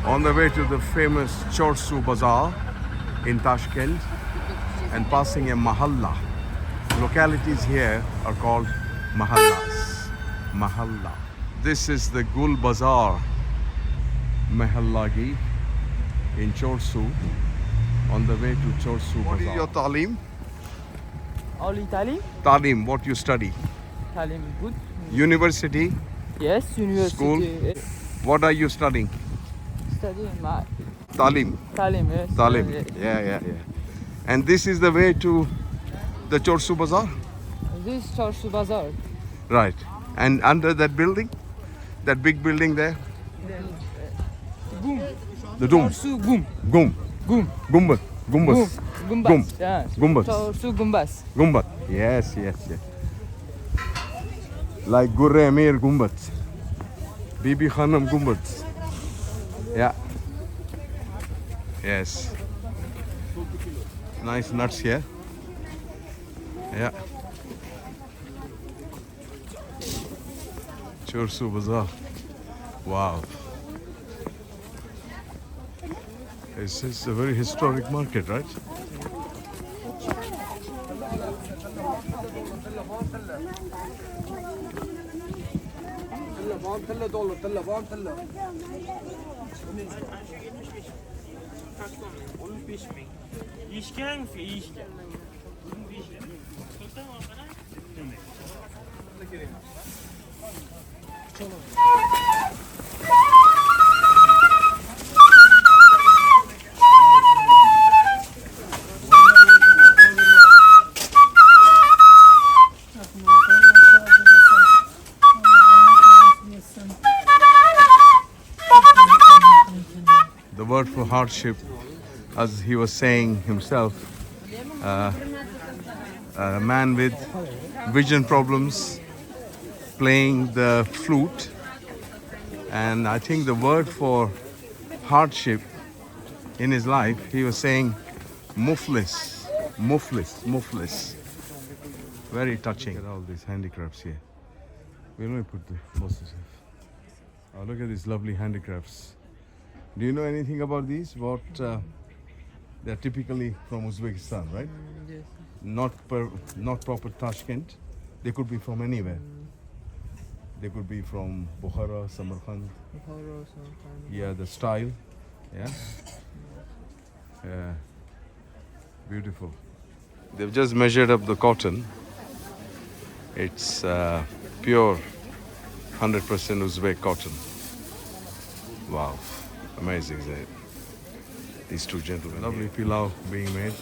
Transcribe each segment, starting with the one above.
On the way to the famous Chorsu Bazaar in Tashkent and passing a mahalla. Localities here are called mahallas. Mahalla. This is the Gul Bazaar Mahallagi in Chorsu on the way to Chorsu Bazaar. What is your talim? Only talim? Talim, what you study? Talim, good. University? Yes, university. School? What are you studying? Studying my Talim. talim, yes. Talim. Yes. Yeah. And this is the way to the Chorsu Bazaar? This Chorsu Bazaar. Right. And under that building? That big building there? Gum. The dome. Chorsu Gum. Gum. Gum. Gumbas. Gumbas. Gumbas. Gum. Yes. Gumbas. Chorsu Gumbas. Gumbat. Yes. Like Gurre Amir Gumbat. Bibi Khanam Gumbat. Yeah. Yes. Nice nuts here. Yeah. Chorsu Bazaar. Wow. It's a very historic market, right? The word for hardship, as he was saying himself, a man with vision problems playing the flute, and I think the word for hardship in his life, he was saying muflis. Very touching. Look at all these handicrafts here. Where do I put the posters? Oh, look at these lovely handicrafts. Do you know anything about these? They're typically from Uzbekistan, right? Yes. Not proper Tashkent. They could be from anywhere. They could be from Bukhara, Samarkand. Yeah, the style. Yeah. Beautiful. They've just measured up the cotton. It's pure 100% Uzbek cotton. Wow. Amazing, isn't it? These two gentlemen. Lovely pilau being made.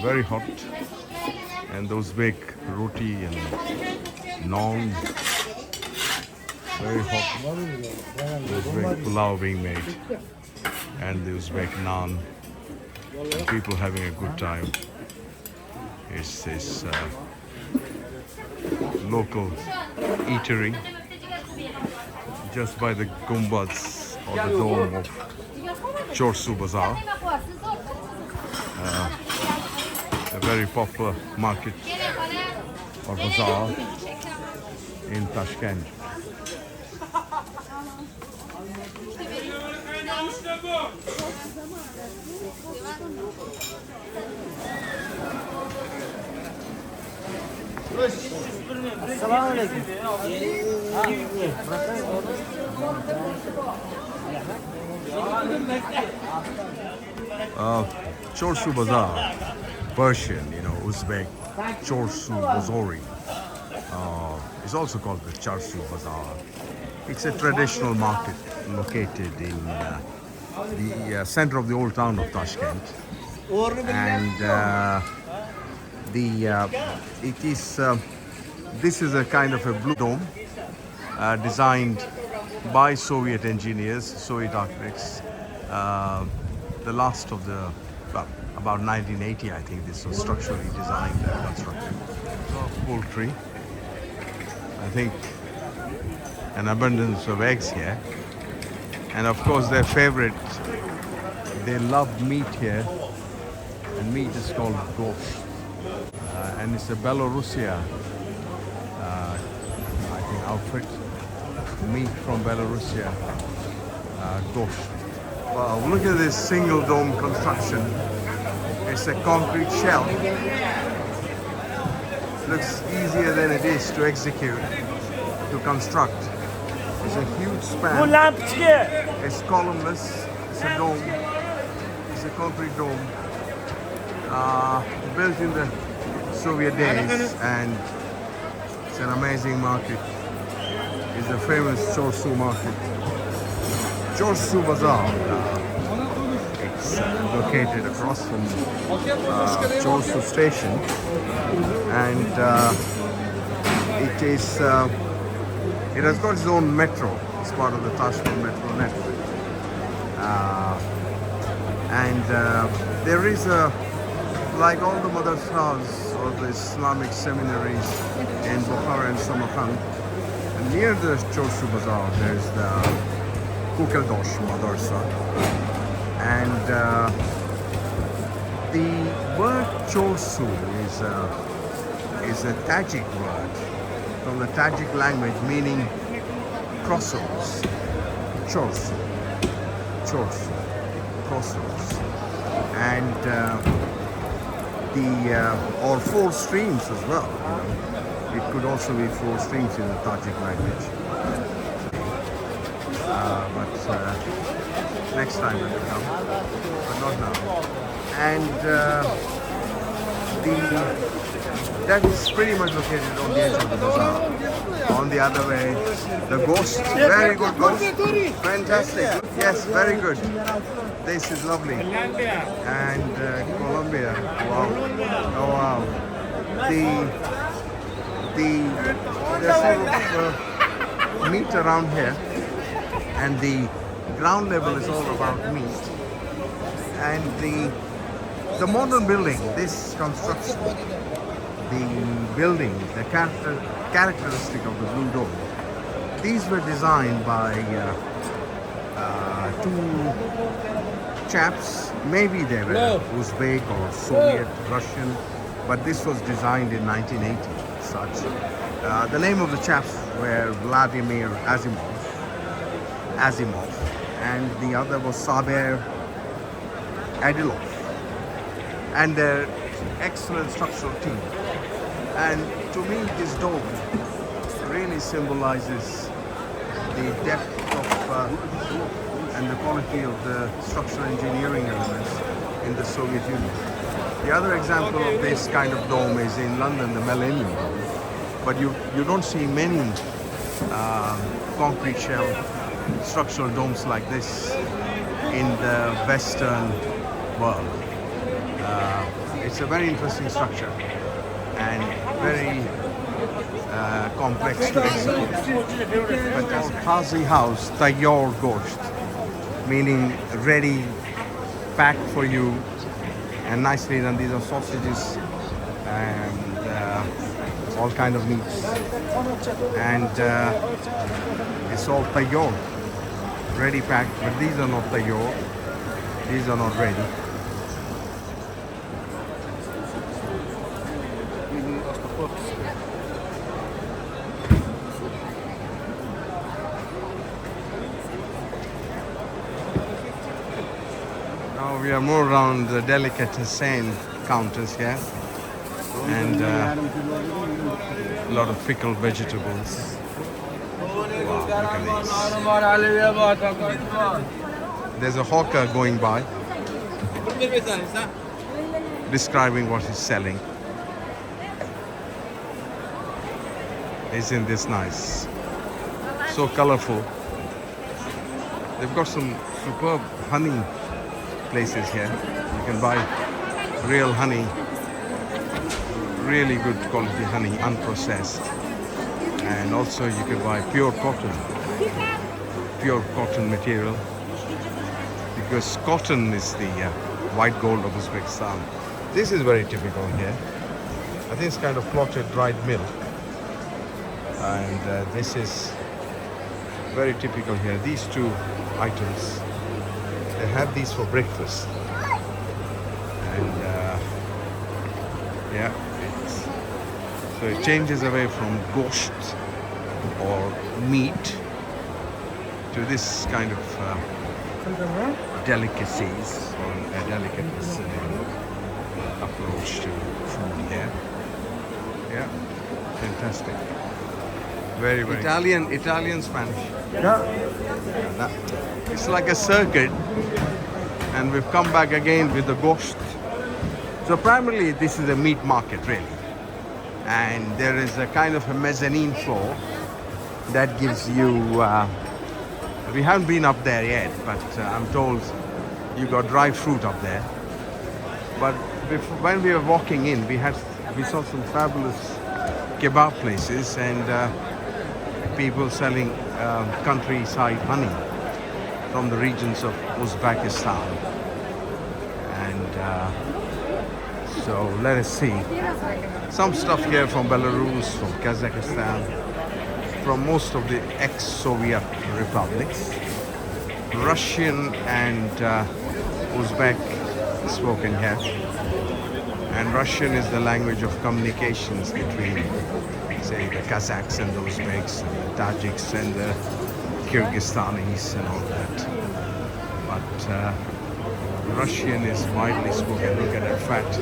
Very hot. And those Uzbek roti and naan. Very hot. Uzbek pilau being made. And the Uzbek naan. And people having a good time. It's this local eatery just by the gumbaz or the dome of Chorsu Bazaar. A very popular market or bazaar in Tashkent. Chorsu Bazaar, Persian, Uzbek, Chorsu Bazori. It's also called the Chorsu Bazaar. It's a traditional market located in the center of the old town of Tashkent. And this is a kind of a blue dome designed by Soviet engineers, Soviet architects. The last of the, about 1980, I think this was structurally designed and constructed. Poultry. I think an abundance of eggs here. And of course their favorite, they love meat here. And meat is called gosht. And it's a Belarusia, I think, outfit. Meat from Belarusia, gosht. Wow, look at this single dome construction. It's a concrete shell. Looks easier than it is to execute, to construct. It's a huge span. It's columnless. It's a dome. It's a concrete dome. Built in the Soviet days, and it's an amazing market. It's the famous Chorsu market. Chorsu Bazaar. It's located across from Chorsu station, and it has got its own metro. It's part of the Toshkent metro network, and there is like all the madrasas or the Islamic seminaries in Bukhara and Samarkand. And near the Chorsu Bazaar, there's the Toshkent'S madrasa, and the word Chorsu is a Tajik word from the Tajik language meaning crossroads. Chorsu, Chorsu, crossroads, and or four streams as well. It could also be four streams in the Tajik language. But next time when we come, but not now. And that is pretty much located on the edge of the bazaar. On the other way, the ghost, very good ghost, fantastic. Yes, very good. This is lovely. And Colombia, wow, oh wow. There's sort of meat around here, and the ground level is all about meat. And the modern building, this construction, the building, the characteristic of the Blue Dome, these were designed by two chaps. Maybe they were Uzbek or Soviet, Russian, but this was designed in 1980. Such. The name of the chaps were Vladimir Asimov, and the other was Saber Adilov, and their excellent structural team. And to me, this dome really symbolizes the depth of and the quality of the structural engineering elements in the Soviet Union. The other example of this kind of dome is in London, the Millennium Dome. But you don't see many concrete shell structural domes like this in the Western world. It's a very interesting structure and very complex to execute. Fantastic. Hazi house, Tayyar Gosht, meaning ready, packed for you, and nicely done. These are sausages and all kind of meats, and it's all Tayyar, ready packed. But these are not Tayyar. These are not ready. Now we are more around the delicatessen counters here, and a lot of pickled vegetables. Wow, look at these. There's a hawker going by, describing what he's selling. Isn't this nice? So colorful. They've got some superb honey places here. You can buy real honey, really good quality honey, unprocessed. And also you can buy pure cotton material, because cotton is the white gold of Uzbekistan. This is very typical here. I think it's kind of clotted dried milk, and this is very typical here. These two items, they have these for breakfast, and yeah, so it changes away from gosht or meat to this kind of delicacies or a delicate approach to food here. Yeah, fantastic. Very, very Italian Spanish. Yeah. It's like a circuit, and we've come back again with the ghost. So primarily this is a meat market really, and there is a kind of a mezzanine floor that gives you, we haven't been up there yet, but I'm told you got dry fruit up there. But when we were walking in, we saw some fabulous kebab places and people selling countryside honey from the regions of Uzbekistan. And so let us see. Some stuff here from Belarus, from Kazakhstan, from most of the ex-Soviet republics. Russian and Uzbek spoken here. And Russian is the language of communications between, say, the Kazakhs and the Uzbeks, and the Tajiks and the Kyrgyzstanis and all that. But Russian is widely spoken. Look at that fat.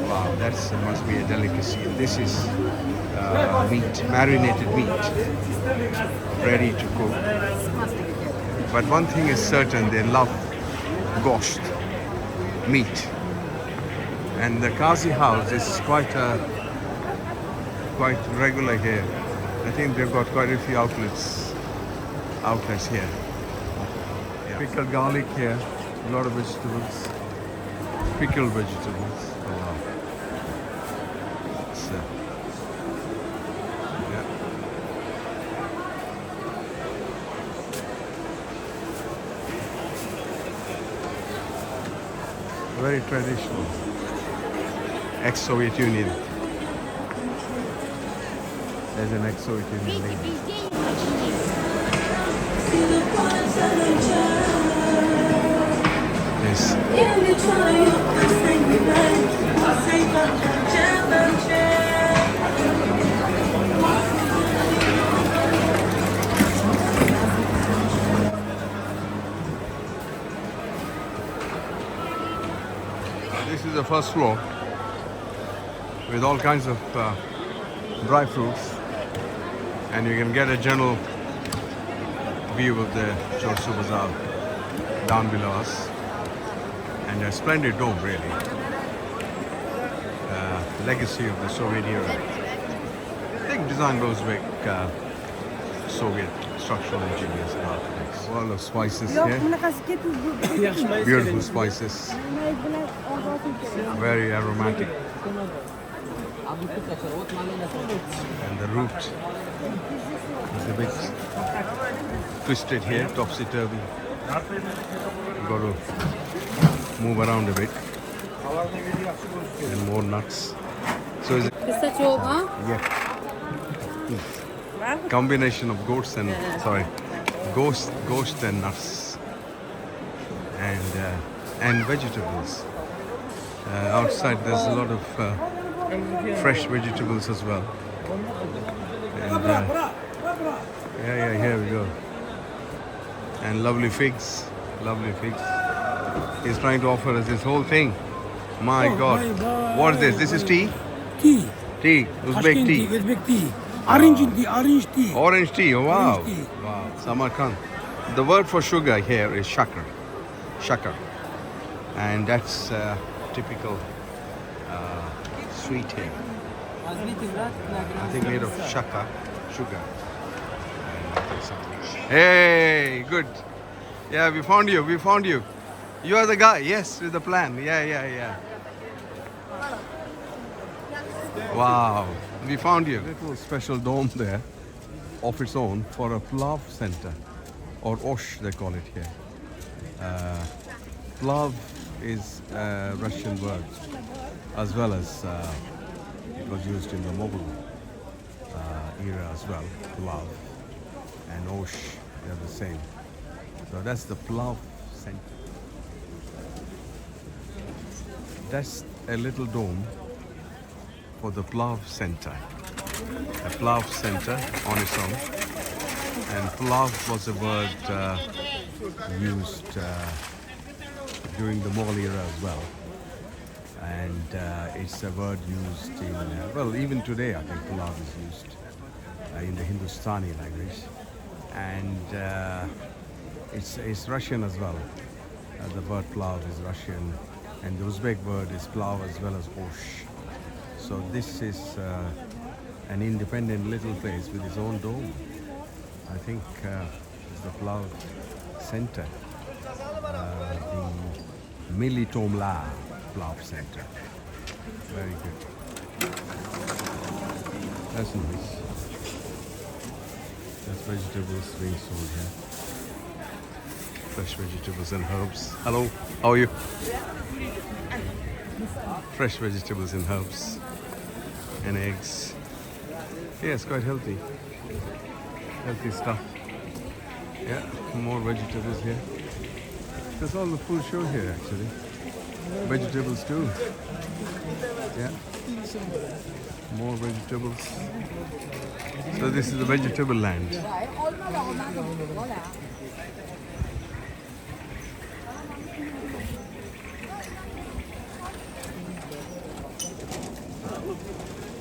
Wow, that must be a delicacy. And this is meat, marinated meat, ready to cook. But one thing is certain, they love gosht, meat. And the Qazi house is quite regular here. I think they've got quite a few outlets here. Yeah. Pickled garlic here, a lot of vegetables, pickled vegetables. Oh wow. So, yeah. Very traditional. Ex-Soviet Union. There's an ex-Soviet Union lady. Yes. This is the first floor with all kinds of dry fruits, and you can get a general view of the Chorsu Bazaar down below us, and a splendid dome really, legacy of the Soviet era. I think designed by Uzbek Soviet structural engineers and architects. A lot of spices here, beautiful spices, very aromatic. And the root is a bit twisted here, topsy-turvy. You've got to move around a bit. And more nuts. So is it? Yeah. Combination of ghost and nuts and vegetables. Outside there's a lot of fresh vegetables as well. And yeah, here we go. And lovely figs. He's trying to offer us this whole thing. My God. What is this? This is tea? Tea. Tea. Uzbek tea. Uzbek tea. Orange tea. Orange tea. Oh, wow. Orange tea. Wow. Samarkand. The word for sugar here is shakar. Shakar. And that's typical sweet here. I think made of sugar. Hey, good. Yeah, we found you. You are the guy, yes, with the plan. Yeah. Wow, we found you. Little special dome there of its own for a Plav center, or Osh they call it here. Plav is a Russian word, as well as it was used in the Mughal era as well, Plav and Osh, they're the same. So that's the Plav center. That's a little dome for the Plav center. A Plav center on its own. And Plav was a word used during the Mughal era as well. And it's a word used in, well, even today I think pulav is used in the Hindustani language. And it's Russian as well. The word pulav is Russian, and the Uzbek word is pulav as well as osh. So this is an independent little place with its own dome. I think it's the pulav center, the Militomla Pulav Center. Very good. That's nice. There's vegetables being sold here. Fresh vegetables and herbs. Hello, how are you? Fresh vegetables and herbs and eggs. Yeah, it's quite healthy. Healthy stuff. Yeah, more vegetables here. There's all the full show here actually. Vegetables too. Yeah. More vegetables. So this is the vegetable land.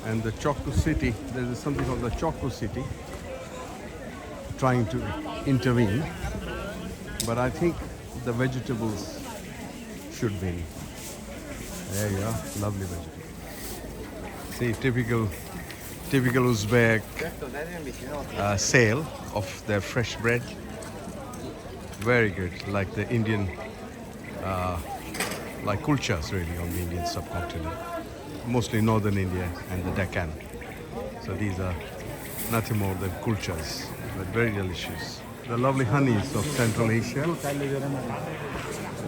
And the Chorsu city, there is something called the Chorsu city trying to intervene, but I think the vegetables should win. There you are, lovely vegetables. See, typical Uzbek sale of their fresh bread. Very good, like the Indian, like kulchas really on the Indian subcontinent. Mostly northern India and the Deccan. So these are nothing more than kulchas, but very delicious. The lovely honeys of Central Asia,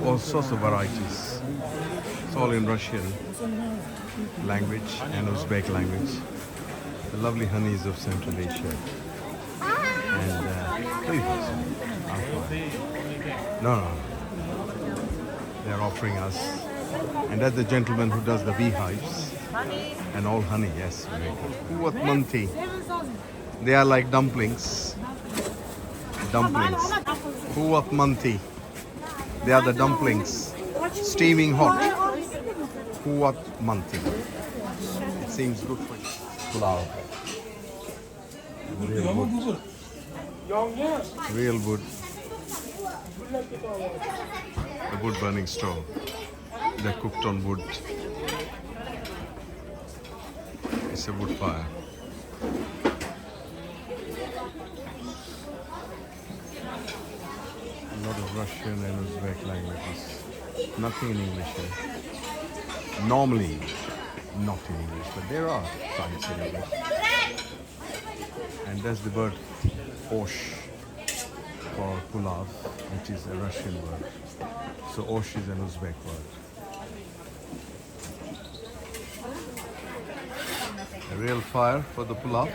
all sorts of varieties. It's all in Russian language and Uzbek language. The lovely honeys of Central Asia. And please, no, they're offering us. And that's the gentleman who does the beehives. And all honey, yes. Kuvat manti. They are like dumplings. Dumplings. Kuvat manti. They are the dumplings. Steaming hot. Kuvat manti. It seems good for you. Pulao. Real wood. Real wood. A wood burning stove. They're cooked on wood. It's a wood fire. A lot of Russian and Uzbek languages. Nothing in English here. Normally, not in English, but there are signs in English. And that's the word osh for pulav, which is a Russian word. So osh is an Uzbek word. A real fire for the pulav,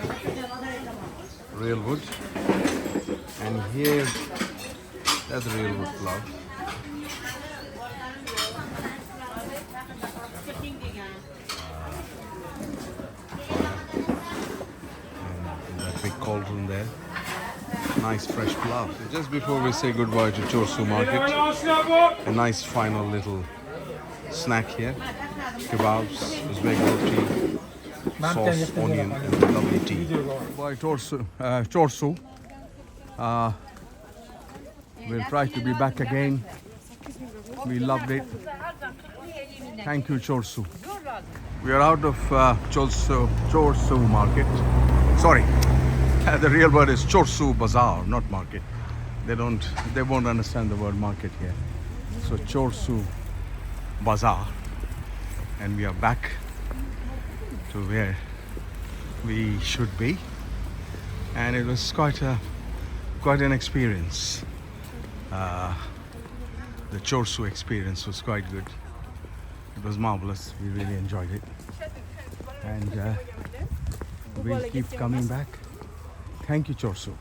real wood, and here that's real wood pulav. And that big cauldron there, nice fresh pulav. Just before we say goodbye to Chorsu market, a nice final little snack here, kebabs, Uzbek roti, sauce, onion, and lovely tea. By Chorsu. We'll try to be back again. We loved it. Thank you, Chorsu. We are out of Chorsu market. Sorry, the real word is Chorsu Bazaar, not market. They won't understand the word market here. So Chorsu Bazaar, and we are back to where we should be, and it was quite an experience. The Chorsu experience was quite good. It was marvelous. We really enjoyed it, and we'll keep coming back. Thank you, Chorsu.